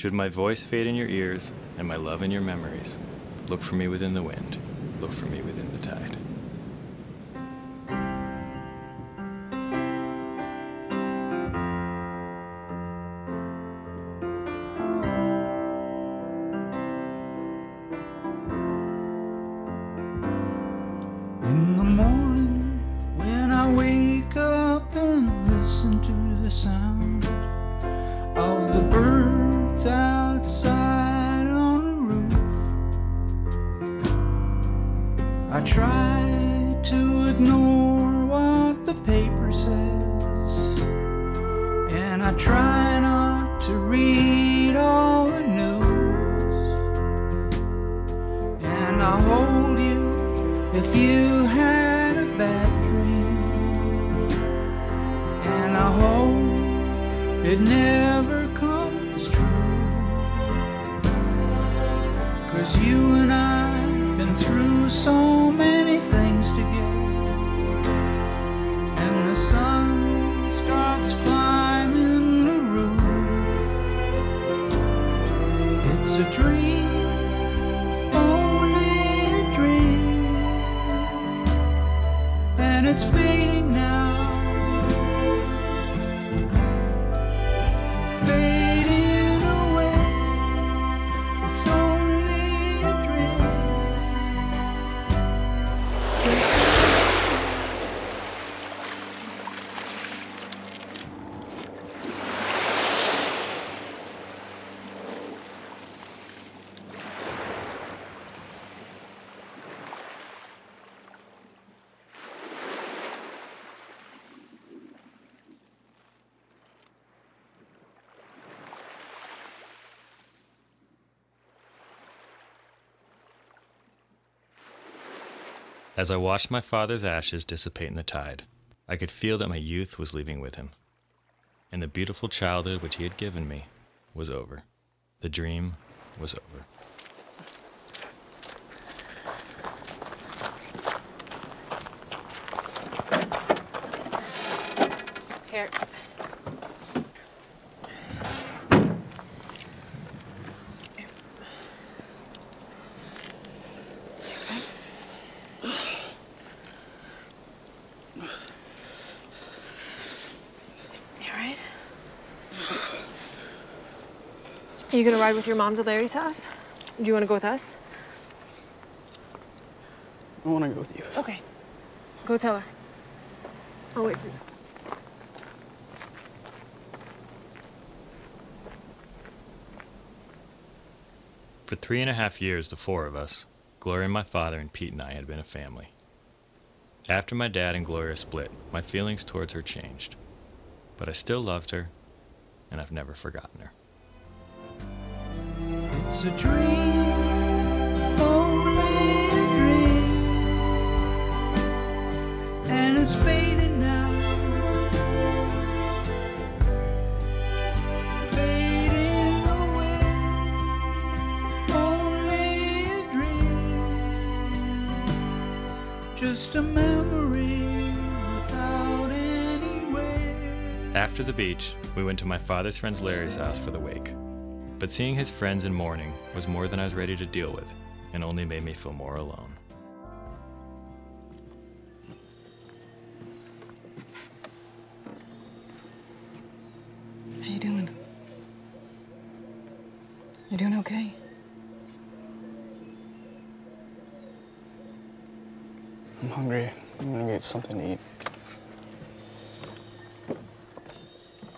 Should my voice fade in your ears and my love in your memories, look for me within the wind, look for me within the tide. In the morning, when I wake up and listen to the sound of the birds outside on the roof, I try to ignore what the paper says, and I try not to read all the news, and I'll hold you if you had a bad dream, and I hope it never comes true, 'cause you and I've been through so many things together, and the sun starts climbing the roof. It's a dream, only a dream, and it's fading now, fading away. It's only a dream. As I watched my father's ashes dissipate in the tide, I could feel that my youth was leaving with him, and the beautiful childhood which he had given me was over. The dream was over. Here. Are you gonna ride with your mom to Larry's house? Do you wanna go with us? I wanna go with you. Okay. Go tell her. I'll wait for you. For 3.5 years, the four of us, Gloria, my father, and Pete and I had been a family. After my dad and Gloria split, my feelings towards her changed. But I still loved her, and I've never forgotten her. It's a dream, only a dream, and it's fading now, fading away. Only a dream, just a memory without any way. After the beach, we went to my father's friend Larry's house for the wake. But seeing his friends in mourning was more than I was ready to deal with, and only made me feel more alone. How you doing? You doing okay? I'm hungry. I'm gonna get something to eat.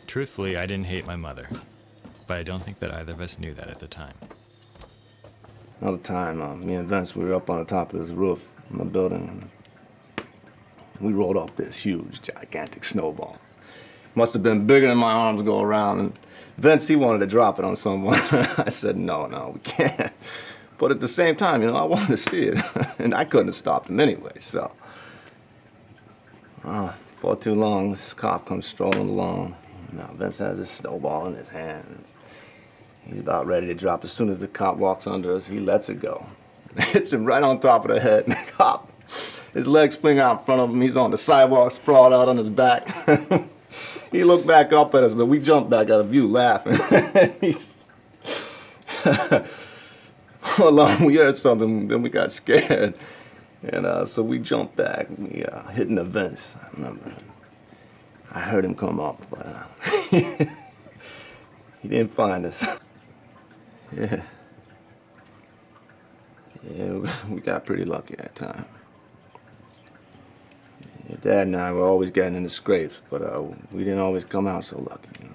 Truthfully, I didn't hate my mother, but I don't think that either of us knew that at the time. Another time, me and Vince, we were up on the top of this roof in the building. We rolled up this huge, gigantic snowball. Must have been bigger than my arms go around. And Vince, he wanted to drop it on someone. I said, no, we can't. But at the same time, you know, I wanted to see it. And I couldn't have stopped him anyway, so. Before too long, this cop comes strolling along. Now, Vince has his snowball in his hand. He's about ready to drop. As soon as the cop walks under us, he lets it go. Hits him right on top of the head. And the cop, his legs fling out in front of him. He's on the sidewalk, sprawled out on his back. He looked back up at us, but we jumped back out of view laughing. Along, we heard something, then we got scared. And so we jumped back. We hit the vents. I remember. I heard him come up, but he didn't find us. Yeah. Yeah, we got pretty lucky that time. Yeah, Dad and I were always getting into scrapes, but we didn't always come out so lucky, you know.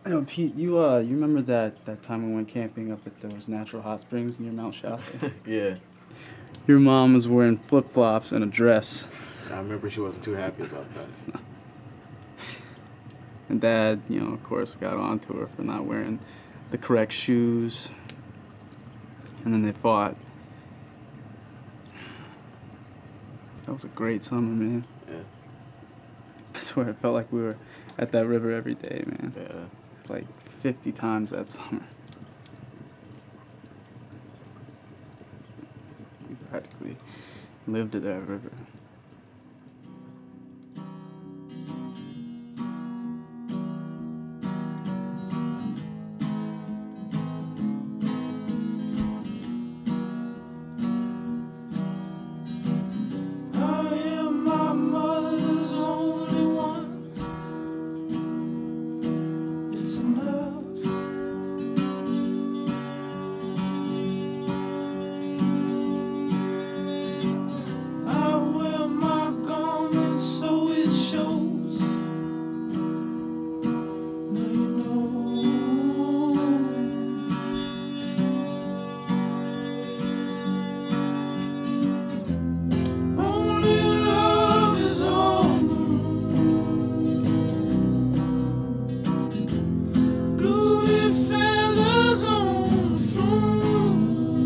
You know, Pete, you remember that time we went camping up at those natural hot springs near Mount Shasta? Yeah. Your mom was wearing flip-flops and a dress. I remember she wasn't too happy about that. And Dad, you know, of course, got onto her for not wearing the correct shoes. And then they fought. That was a great summer, man. Yeah. I swear, it felt like we were at that river every day, man. Yeah. Like 50 times that summer. We practically lived at that river. I am my mother's only one. It's enough. I wear my garment so it shows. Now you know. Only love is on the room. Bluey feathers on the floor.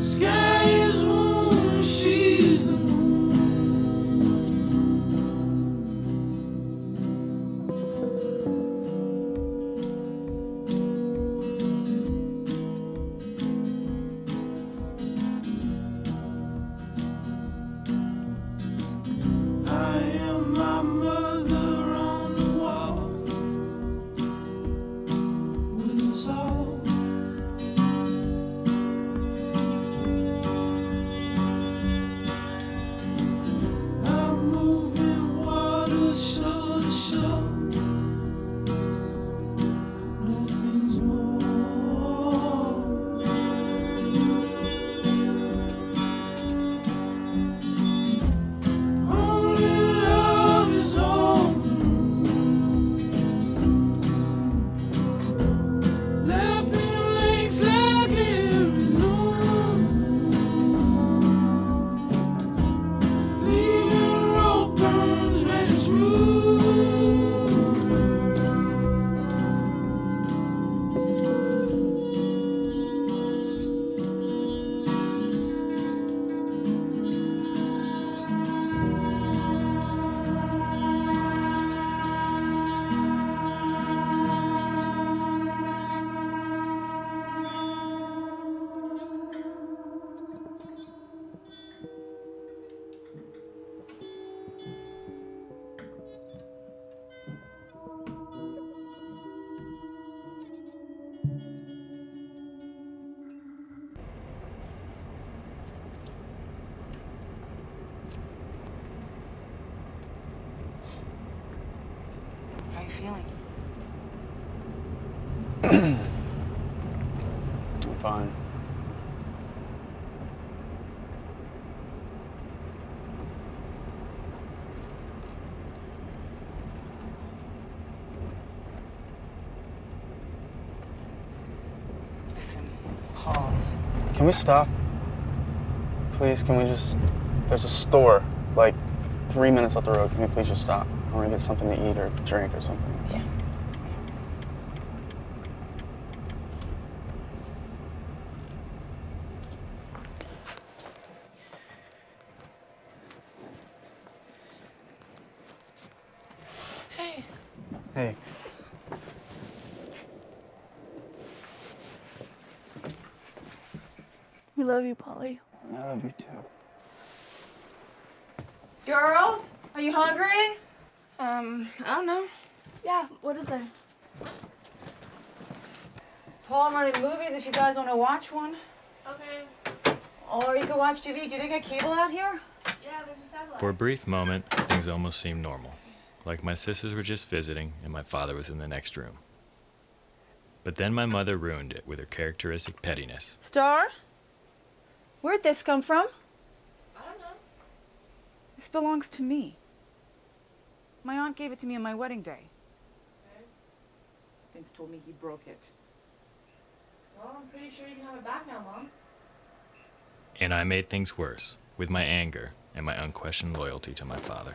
Sky is warm, she's the moon. I am my mother on the wall with us all. I'm moving water shore to shore. Nothing's more. Only love is on the room. Lapping lakes like every noon. Leaving rope burns when it's rude. How are you feeling? I'm fine. Listen, Paul. Can we stop? Please, can we just... There's a store, like 3 minutes up the road. Can we please just stop? I want to get something to eat or drink or something. Yeah. Hey. Hey. We love you, Polly. I love you too. Girls, are you hungry? I don't know. Yeah, what is there? Paul, I'm running movies if you guys want to watch one. Okay. Or you can watch TV. Do you think I have cable out here? Yeah, there's a satellite. For a brief moment, things almost seemed normal, like my sisters were just visiting and my father was in the next room. But then my mother ruined it with her characteristic pettiness. Star? Where'd this come from? I don't know. This belongs to me. My aunt gave it to me on my wedding day. Okay. Vince told me he broke it. Well, I'm pretty sure you can have it back now, Mom. And I made things worse with my anger and my unquestioned loyalty to my father.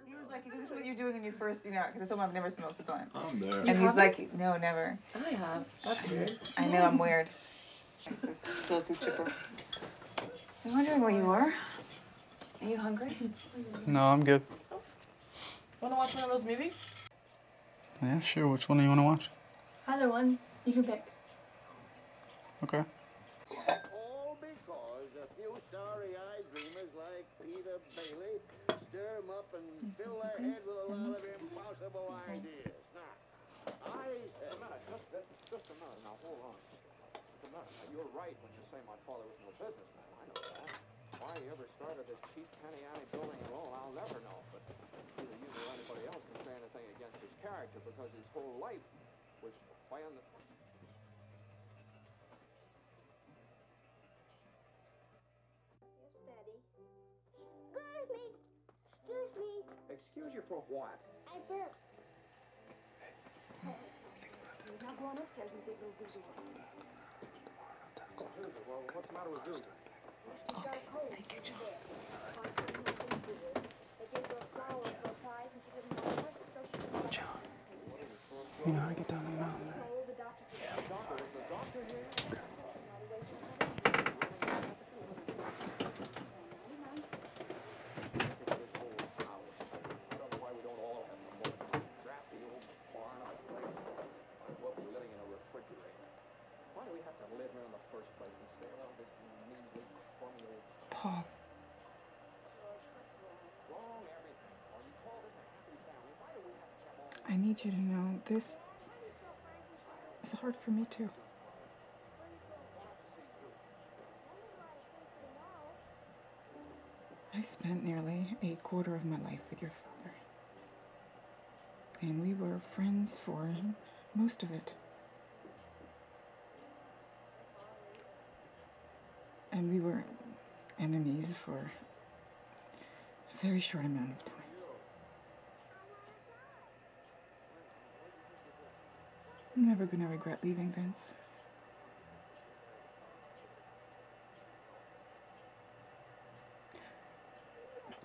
He was like, this is what you're doing when you first, because I told him I've never smoked a blunt. I'm there. And he's like, no, never. I have. That's weird. I know, I'm weird. Still too chipper. I'm wondering where you are. Are you hungry? No, I'm good. Want to watch one of those movies? Yeah, sure. Which one do you want to watch? Either one. You can pick. Okay. All because a few starry-eyed dreamers like Peter Bailey stir 'em up and fill their head with a lot of impossible ideas. Now, just a minute. Now, hold on. Just a minute. Now, you're right when you say my father was no businessman. I know that. Why he ever started this cheap penny-ante building at all, I'll never know. But neither you nor anybody else can say anything against his character because his whole life was playing the... Excuse you for what? I burped. Now go on upstairs and dig those dishes. Well, what's the matter with you? Thank you, John. John, you know how to get down the mountain, right? Paul. I need you to know this is hard for me too. I spent nearly a quarter of my life with your father. And we were friends for most of it. And we were enemies for a very short amount of time. I'm never gonna regret leaving, Vince.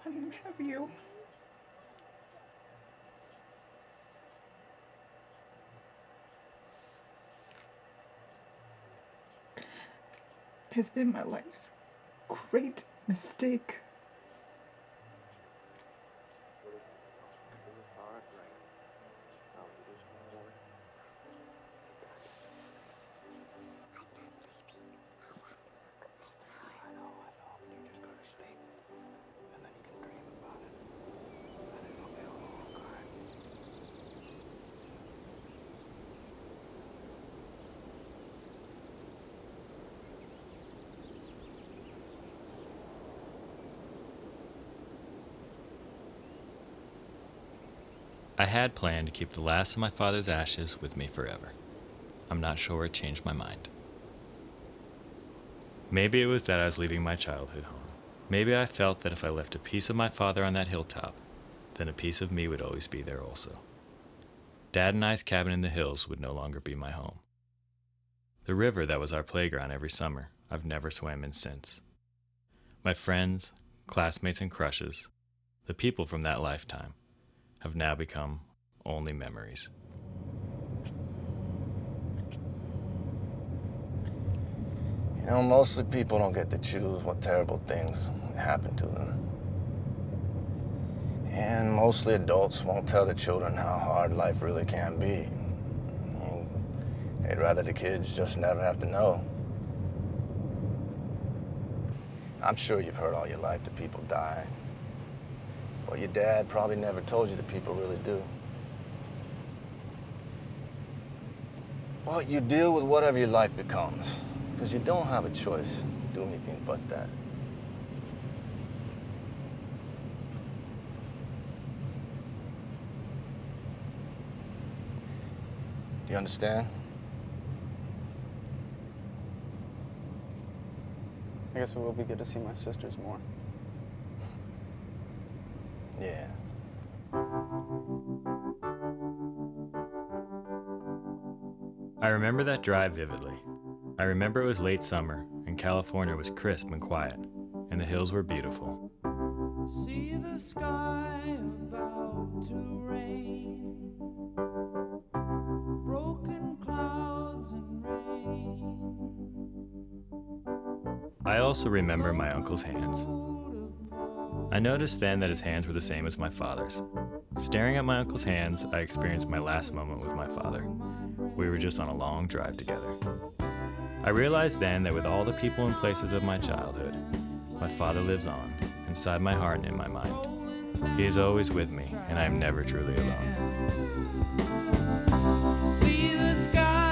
Let him have you. It has been my life's great mistake. I had planned to keep the last of my father's ashes with me forever. I'm not sure it changed my mind. Maybe it was that I was leaving my childhood home. Maybe I felt that if I left a piece of my father on that hilltop, then a piece of me would always be there also. Dad and I's cabin in the hills would no longer be my home. The river that was our playground every summer, I've never swam in since. My friends, classmates, and crushes, the people from that lifetime, have now become only memories. You know, mostly people don't get to choose what terrible things happen to them. And mostly adults won't tell the children how hard life really can be. They'd rather the kids just never have to know. I'm sure you've heard all your life that people die. Well, your dad probably never told you that people really do. But you deal with whatever your life becomes, because you don't have a choice to do anything but that. Do you understand? I guess it will be good to see my sisters more. Yeah. I remember that drive vividly. I remember it was late summer, and California was crisp and quiet, and the hills were beautiful. See the sky about to rain, broken clouds and rain. I also remember my uncle's hands. I noticed then that his hands were the same as my father's. Staring at my uncle's hands, I experienced my last moment with my father. We were just on a long drive together. I realized then that with all the people and places of my childhood, my father lives on, inside my heart and in my mind. He is always with me, and I am never truly alone. See the sky